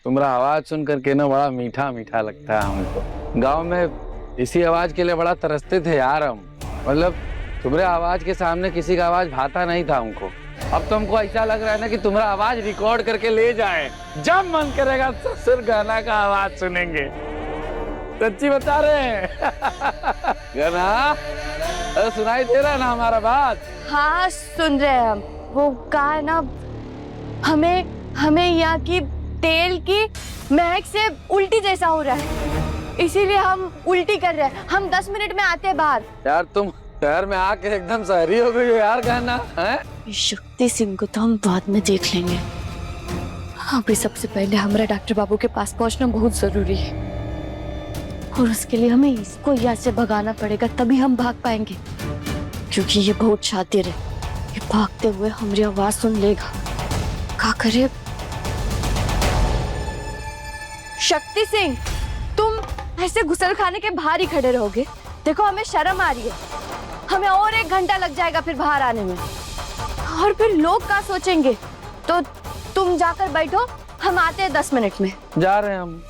तुम्हारा आवाज सुन करके ना बड़ा मीठा मीठा लगता है हमको। गांव में इसी आवाज के लिए बड़ा तरसते थे यार हम। मतलब तुम्हारे आवाज के सामने किसी का आवाज भाता नहीं था हमको। अब तुमको ऐसा लग रहा है ना कि तुम्हारा आवाज रिकॉर्ड करके ले जाए, जब मन करेगा ससुर गाना का आवाज सुनेंगे। सच्ची बता रहे हैं। गाना सुनाई दे रहा है ना हमारा बात? हाँ सुन रहे हैं हम। वो कहा है ना, हमें यहाँ की तेल की महक से उल्टी जैसा हो रहा है, इसीलिए हम उल्टी कर रहे हैं। हम 10 मिनट में आते हैं बाहर। यार तुम शहर में आके एकदम शहरी हो गई हो यार। कहना है शक्ति सिंह को तो हम बाद में देख लेंगे। अभी सबसे पहले हमारा डॉक्टर बाबू के पास पहुंचना बहुत जरूरी है, और उसके लिए हमें इसको यहाँ से भगाना पड़ेगा, तभी हम भाग पाएंगे। क्योंकि ये बहुत शातिर है, ये भागते हुए हमारी आवाज सुन लेगा। क्या करे? शक्ति सिंह, तुम ऐसे गुसलखाने के बाहर ही खड़े रहोगे? देखो हमें शर्म आ रही है। हमें और 1 घंटा लग जाएगा फिर बाहर आने में, और फिर लोग क्या सोचेंगे? तो तुम जाकर बैठो, हम आते हैं 10 मिनट में। जा रहे हैं हम।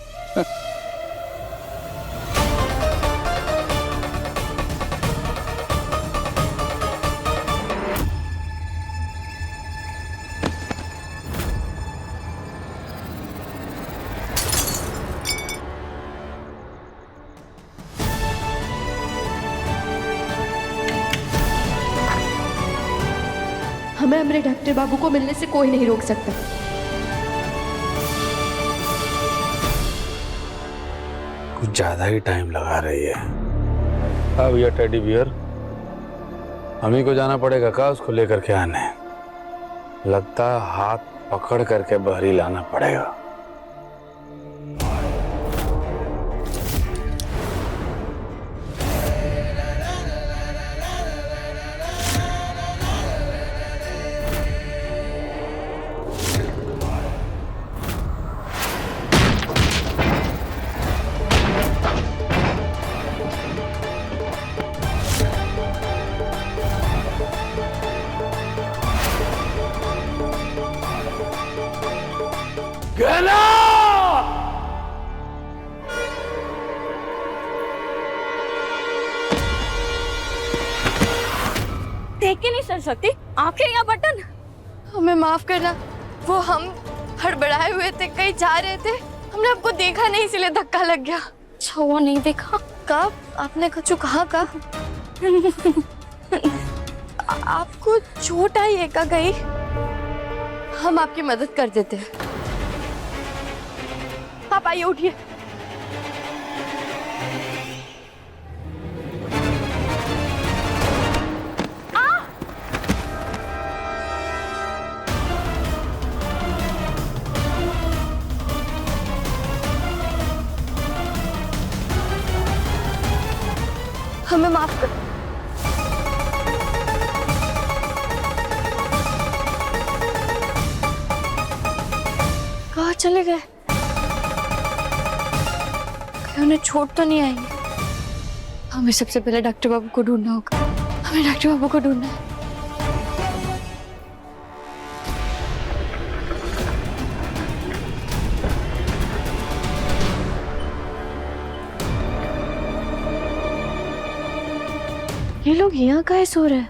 हमें हमारे डॉक्टर बाबू को मिलने से कोई नहीं रोक सकता। कुछ ज्यादा ही टाइम लगा रही है। हाँ भैया टेडी बियर, हम ही को जाना पड़ेगा का उसको लेकर के आने? लगता है हाथ पकड़ करके बहरी लाना पड़ेगा। गला! देख के नहीं सर सकती आंखें या बटन। हमें माफ करना, वो हम हड़बड़ाए हुए थे, कहीं जा रहे थे, हमने आपको देखा नहीं इसलिए धक्का लग गया। अच्छा वो नहीं देखा? कब? आपने कुछ कहा? आपको चोट आई है क्या कहीं? हम आपकी मदद कर देते हैं। आप आइए, उठिए। हमें माफ कर। कहाँ चले गए? उन्हें चोट तो नहीं आई? हमें सबसे पहले डॉक्टर बाबू को ढूंढना होगा। हमें डॉक्टर बाबू को ढूंढना है। ये लोग यहाँ काहे सो रहे हैं?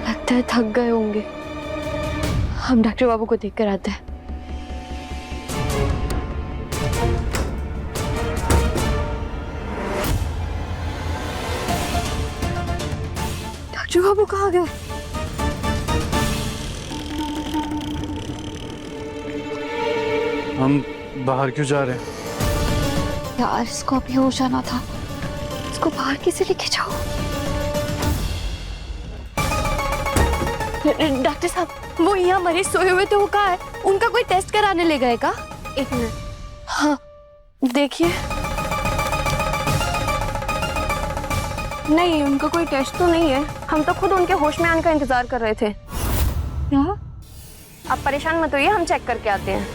लगता है थक गए होंगे। हम डॉक्टर बाबू को देखकर आते हैं। डॉक्टर बाबू कहाँ गए? हम बाहर क्यों जा रहे हैं? यार इसको अभी होश आना था, इसको बाहर कैसे लेके जाओ? डॉक्टर साहब, वो यहाँ मरीज सोए हुए थे, वो कहाँ है? उनका कोई टेस्ट कराने ले गए का? 1 मिनट। हाँ देखिए। नहीं, उनका कोई टेस्ट तो नहीं है। हम तो खुद उनके होश में आने का इंतजार कर रहे थे। क्या? आप परेशान मत होइए, हम चेक करके आते हैं।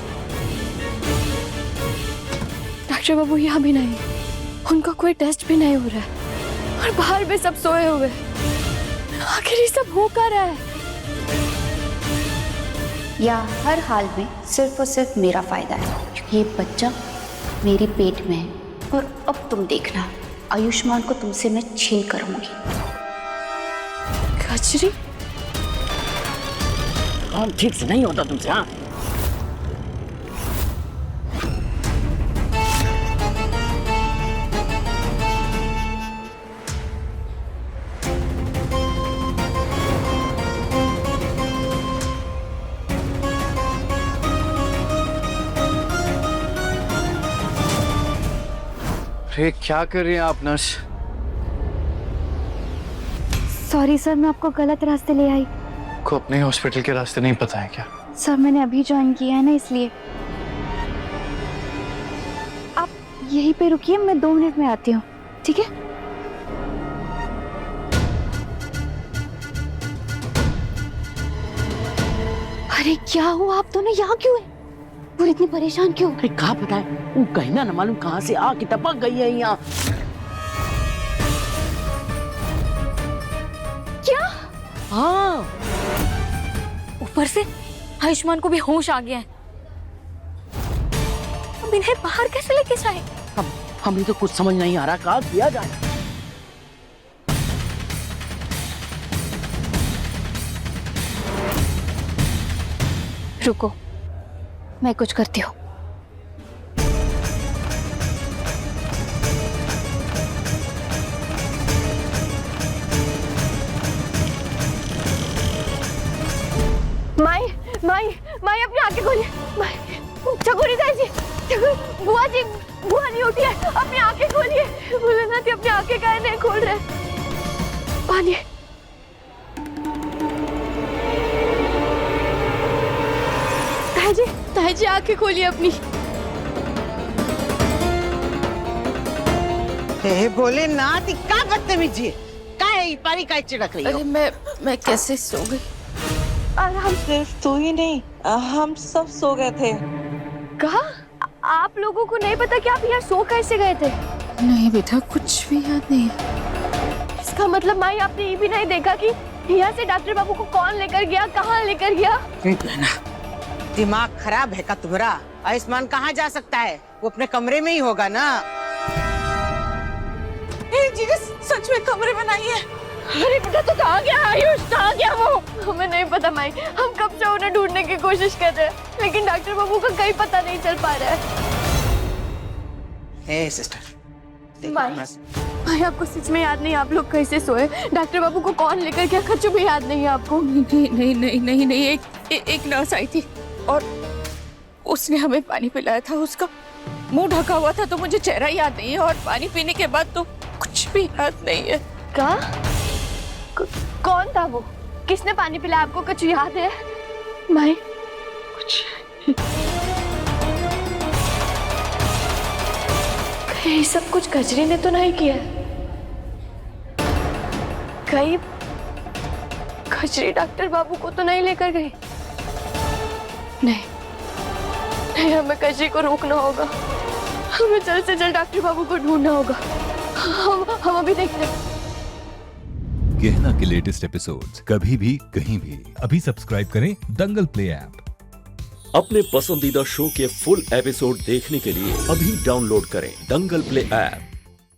डॉक्टर बाबू यहाँ भी नहीं, उनका कोई टेस्ट भी नहीं हो रहा है, और बाहर भी सब सोए हुए। आखिर ये सब हो क्या रहा है? या हर हाल में सिर्फ और सिर्फ मेरा फायदा है, क्योंकि ये बच्चा मेरे पेट में है। और अब तुम देखना, आयुष्मान को तुमसे मैं छीन कर रहूंगी। कचरी, काम ठीक से नहीं होता तुमसे। हाँ, अरे क्या कर रही हैं आप नर्स? सॉरी सर, मैं आपको गलत रास्ते ले आई। को अपने हॉस्पिटल के रास्ते नहीं पता है क्या? सर मैंने अभी ज्वाइन किया है ना, इसलिए। आप यहीं पे रुकिए, मैं 2 मिनट में आती हूँ, ठीक है? अरे क्या हुआ, आप दोनों यहाँ क्यों हैं? और इतनी परेशान क्यों? अरे कहाँ पता है, वो कहीं ना मालूम कहाँ से आके टपक गई है यहाँ। क्या? हाँ, ऊपर से आयुष्मान को भी होश आ गया है। अब इन्हें बाहर कैसे लेके जाए? अब हमें तो कुछ समझ नहीं आ रहा, क्या किया जाए। रुको, मैं कुछ करती हूँ। माई माई माई, अपनी आंखें खोलिए। माई, चकोरी ताई जी, बुआ जी, बुआ नहीं उठी है, अपनी आंखें खोलिए। बोले ना थी, अपनी आंखें काहे नहीं खोल रहे? पानी। ताई जी आंखें खोलिए अपनी। हे भोलेनाथ, क्या बदतमीजी है? क्या है पारी का चिड़क रही हो? अरे मैं कैसे सो गई? हम सिर्फ तू ही नहीं, हम सब सो गए थे। कहा? आप लोगों को नहीं पता कि आप यहाँ सो कैसे गए थे? नहीं बेटा, कुछ भी याद नहीं। इसका मतलब माई, आपने ये भी नहीं देखा कि यहाँ से डॉक्टर बाबू को कौन लेकर गया, कहाँ लेकर गया? दिमाग खराब है का तुम्हारा? आयुष्मान कहाँ जा सकता है? वो अपने कमरे में ही होगा ना। जी सच में कमरे में नहीं है। अरे बेटा, तो कहाँ गया आयुष? कहाँ गया वो? हमें नहीं पता माई, हम कब से उन्हें ढूंढने की कोशिश कर रहे हैं, लेकिन डॉक्टर बाबू का कहीं पता नहीं चल पा रहा है। ए सिस्टर, माई आपको सच में याद नहीं आप लोग कैसे सोए? डॉक्टर बाबू को कौन लेकर गया, कुछ भी याद नहीं है आपको? नहीं, एक नर्स आई थी और उसने हमें पानी पिलाया था। उसका मुंह ढका हुआ था, तो मुझे चेहरा याद नहीं है, और पानी पीने के बाद तो कुछ भी याद नहीं है। क्या? कौन था वो? किसने पानी पिलाया आपको? कुछ याद है माई? कुछ ये सब कुछ कचरी ने तो नहीं किया? कहीं कचरी डॉक्टर बाबू को तो नहीं लेकर गई? नहीं, हमें कचरी को रोकना होगा। हमें जल्द से जल्द डॉक्टर बाबू को ढूंढना होगा। हम अभी देख रहे हैं। गहना के लेटेस्ट एपिसोड्स कभी भी कहीं भी अभी सब्सक्राइब करें दंगल प्ले ऐप। अपने पसंदीदा शो के फुल एपिसोड देखने के लिए अभी डाउनलोड करें दंगल प्ले ऐप।